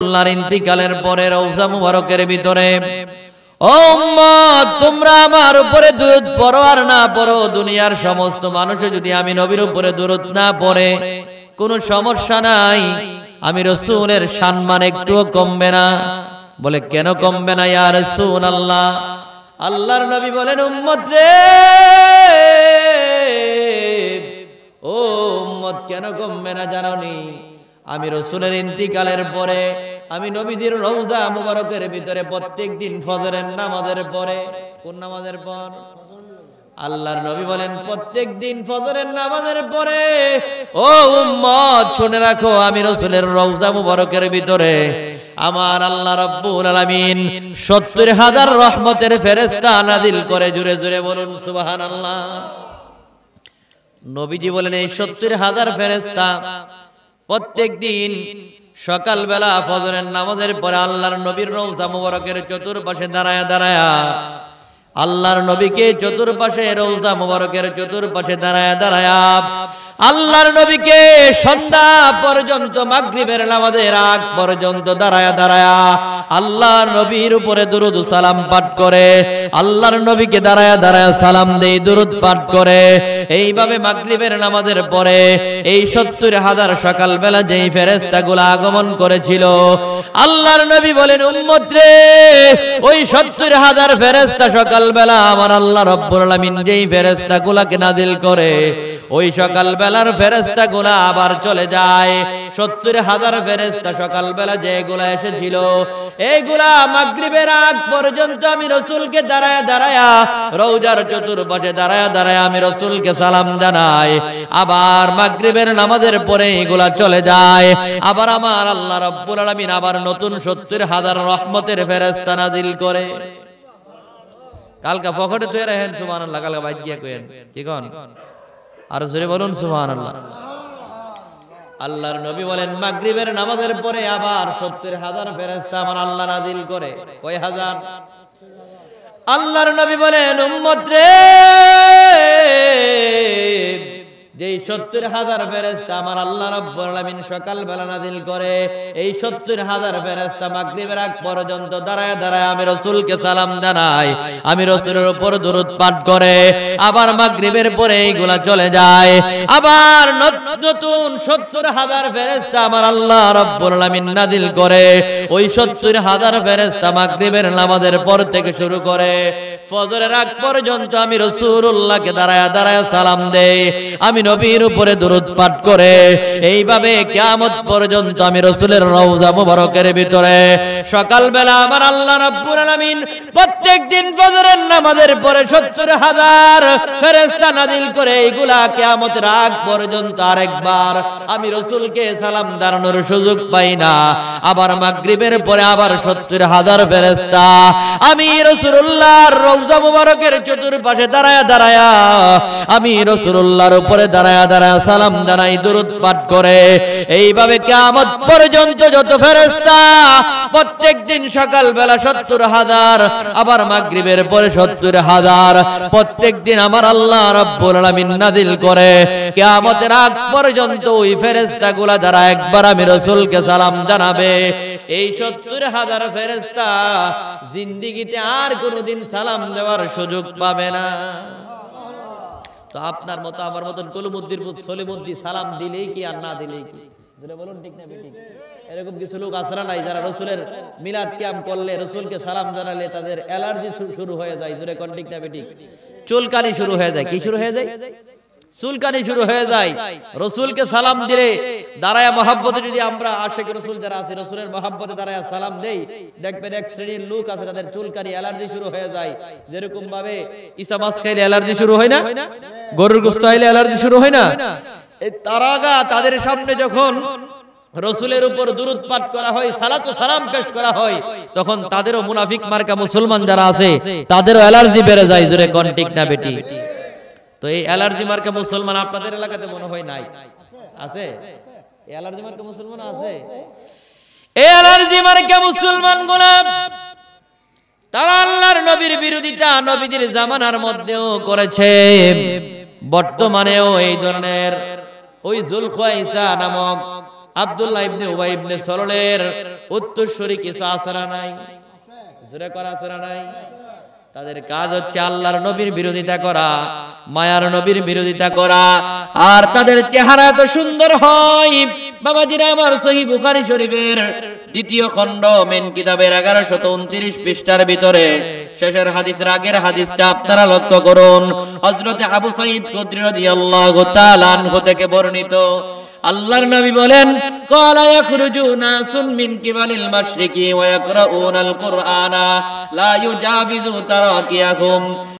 রাসূলুল্লাহর ইন্তিকালের পরে রওজা মুবারকের ভিতরে ও উম্মত তোমরা আমার উপরে দুরূদ পড়ো আর না পড়ো, দুনিয়ার সমস্ত মানুষ যদি আমি নবীর উপরে দুরূদ না পড়ে কোনো সমস্যা নাই, আমি রাসূলের সম্মান একটুও কমবে না। বলে কেন কমবে না ইয়া রাসূলুল্লাহ? আল্লাহর নবী বলেন উম্মত রে, ও উম্মত কেন কমবে না জানোনি? আমি রাসূলের ইন্তিকালের পরে আমি নবীজির রওজা মুবারকের ভিতরে প্রত্যেকদিন ফজরের নামাজের পরে, কোন নামাজের পর? আল্লাহর নবী বলেন প্রত্যেকদিন ফজরের নামাজের পরে ও উম্মত শুনে রাখো, আমি রাসূলের রওজা মুবারকের ভিতরে আমার আল্লাহ রাব্বুল আলামিন ৭০,০০০ রহমতের ফেরেশতা নাজিল করে। জোরে জোরে বলুন সুবহানাল্লাহ। নবীজি বলেন এই ৭০,০০০ ফেরেশতা প্রত্যেকদিন সকালবেলা ফজরের নামাজের পরে আল্লাহর নবীর রওজা মুবারকের চতুর্পাশে দাঁড়ায়া দাঁড়ায়া আল্লাহর নবীকে চতুর্পাশে রওজা মুবারকের চতুর্পাশে দাঁড়ায়া দাঁড়ায়া আল্লাহর নবীকে সন্ধ্যা পর্যন্ত মাগরিবের নামাজের আগ পর্যন্ত দাঁড়ায়া দাঁড়ায়া আল্লাহর নবীর উপরে দুরূদ সালাম পাঠ করে, আল্লাহর নবীকে দাঁড়ায়া দাঁড়ায়া সালাম দেই, দুরূদ পাঠ করে। এইভাবে মাগরিবের নামাজের পরে এই ৭০,০০০ সকালবেলা যেই ফেরেশতাগুলো আগমন করেছিল, আল্লাহর নবী বলেন উম্মত রে, ওই ৭০,০০০ ফেরেশতা সকালবেলা আমার আল্লাহ রাব্বুল আলামিন যেই ফেরেশতাগুলোকে নাজিল করে, ওই সকালবেলার ফেরেশতাগুলো আবার চলে যায়। ৭০,০০০ ফেরেশতা সকালবেলা যেগুলা এসেছিল এইগুলা মাগরিবের আগ পর্যন্ত আমি রাসূলকে দাঁড়ায়া দাঁড়ায়া রওজার চতুর্পাশে দাঁড়ায়া দাঁড়ায়া আমি রাসূলকে সালাম জানাই। আবার মাগরিবের নামাজের পরে এগুলা চলে যায়, আবার আমার আল্লাহ রাব্বুল আলামিন আবার নতুন ৭০,০০০ রহমতের ফেরেশতা নাজিল করে। কালকা পকেটে তুই রাখেন সুবহানাল্লাহ, কালকা বাইক গিয়া কইেন কি কোন আর জোরে বলুন সুবহানাল্লাহ। আল্লাহর নবী বলেন মাগরিবের নামাজের পরে আবার ৭০,০০০ ফেরেশতা আমার আল্লাহ নাজিল করে। কয় হাজার? আল্লাহর নবী বলেন উম্মত রে, যেই ৭০,০০০ ফেরেশতা আমার আল্লাহ রাব্বুল আলামিন সকালবেলা নাজিল করে, এই ৭০,০০০ ফেরেশতা মাগরিবের আগ পর্যন্ত দাঁড়ায় দাঁড়ায় আমি রাসূলকে সালাম জানাই, আমি রাসূলের উপর দুরূদ পাঠ করে। আবার মাগরিবের পরে এইগুলা চলে যায়, আবার নতুন ৭০,০০০ ফেরেশতা আমার আল্লাহ রাব্বুল আলামিন নাজিল করে। ওই ৭০,০০০ ফেরেশতা মাগরিবের নামাজের পর থেকে শুরু করে ফজরের আগ পর্যন্ত আমি রাসূলুল্লাহকে দাঁড়ায় দাঁড়ায় সালাম দেই, আমি নবীর উপরে দুরূদ পাঠ করে। এইভাবে কিয়ামত পর্যন্ত আমি রাসূলের রওজা মুবারকের ভিতরে সকালবেলা আমার আল্লাহ রাব্বুল আলামিন প্রত্যেকদিন ফজরের নামাজের পরে ৭০,০০০ ফেরেশতা নাজিল করে। এইগুলা কিয়ামতের আগ পর্যন্ত আরেকবার আমি রাসূলকে সালাম জানানোর সুযোগ পাই না। আবার মাগরিবের পরে আবার ৭০,০০০ ফেরেশতা আমি রাসূলুল্লাহর রওজা মুবারকের চতুর্পাশে দাঁড়ায়া দাঁড়ায়া আমি রাসূলুল্লাহর উপরে দাঁড়ায়া দাঁড়ায়া সালাম জানাই, দুরূদ পাঠ করে। এইভাবে কিয়ামত পর্যন্ত যত ফেরেশতা প্রত্যেকদিন সকালবেলা ৭০,০০০, আবার মাগরিবের পরে ৭০,০০০ প্রত্যেকদিন আমার আল্লাহ রাব্বুল আলামিন নাজিল করে। কিয়ামতের আগ পর্যন্ত ওই ফেরেশতাগুলা যারা একবার আমি রাসূলকে সালাম জানাবে, এই ৭০,০০০ ফেরেশতা জিন্দেগিতে আর কোনোদিন সালাম দেওয়ার সুযোগ পাবে না। তো আপনার মতো আমার মতন কলমুদ্দির সলিমুদ্দি সালাম দিলেই কি আর না দিলেই কি? বলুন ঠিক না ঠিক? এরকম কিছু লোক আসরা নাই যারা রাসূলের মিলাদ কিয়াম করলে, রাসূলকে সালাম জানালে তাদের অ্যালার্জি শুরু হয়ে যায়। জোরে কোন ঠিক না ঠিক? চুলকানি শুরু হয়ে যায়। কি শুরু হয়ে যায়? চুলকানি শুরু হয়ে যায়। রাসূলকে সালাম দিলে দাঁড়ায়া মহব্বতে যদি আমরা আশিক রাসূল যারা আছি রাসূলের মহব্বতে দাঁড়ায়া সালাম দেই, দেখবেন এক শ্রেণীর লোক আছে তাদের চুলকানি অ্যালার্জি শুরু হয়ে যায়। যেরকম ভাবে ইসা মাছ খাইলে অ্যালার্জি শুরু হয় না, গরুর গোশত খাইলে অ্যালার্জি শুরু হয় না, এই তারাগা তাদের সামনে যখন রাসূলের উপর দুরূদ পাঠ করা হয়, সালাত ও সালাম পেশ করা হয়, তখন তাদেরও মুনাফিক মার্কা মুসলমান যারা আছে তাদেরও অ্যালার্জি বেড়ে যায়। জোরে কোন ঠিক না বেটি? তো এই অ্যালার্জি মার্কা মুসলমান আপনাদের এলাকাতে মনে হয় নাই? আছে? এই অ্যালার্জি মার্কা মুসলমান আছে? এই অ্যালার্জি মার্কা মুসলমান গুলো তারা আল্লাহর নবীর বিরোধিতা নবীজির জামানার মধ্যেও করেছে, বর্তমানেও এই ধরনের ওই জুলখাইসা নামক আব্দুল্লাহ ইবনে উবাই ইবনে সললের উত্তরসূরি কিছু আছে না নাই? জোরে করা আছে না নাই? তাদের কাজ হচ্ছে আল্লাহর নবীর বিরোধিতা করা, মায়ার নবীর বিরোধিতা করা। আর তাদের চেহারা এত সুন্দর হয় বাবাজিরা আমার, সহিহ বুখারী শরীফের 2য় খণ্ড মেন কিতাবের 1129 পৃষ্ঠার ভিতরে শেষের হাদিসের আগের হাদিসটা আপনারা লক্ষ্য করুন। হযরত আবু সাঈদ খুদরী রাদিয়াল্লাহু তাআলা আনহু থেকে বর্ণিত, আল্লাহর নবী বলেন, ক্বালা ইয়াখরুজু নাসুন মিন কিবালিল মাশরিকি ওয়া ইয়াকরাউনাল কুরআনা লা ইউজাবিজু তারাকিয়াহুম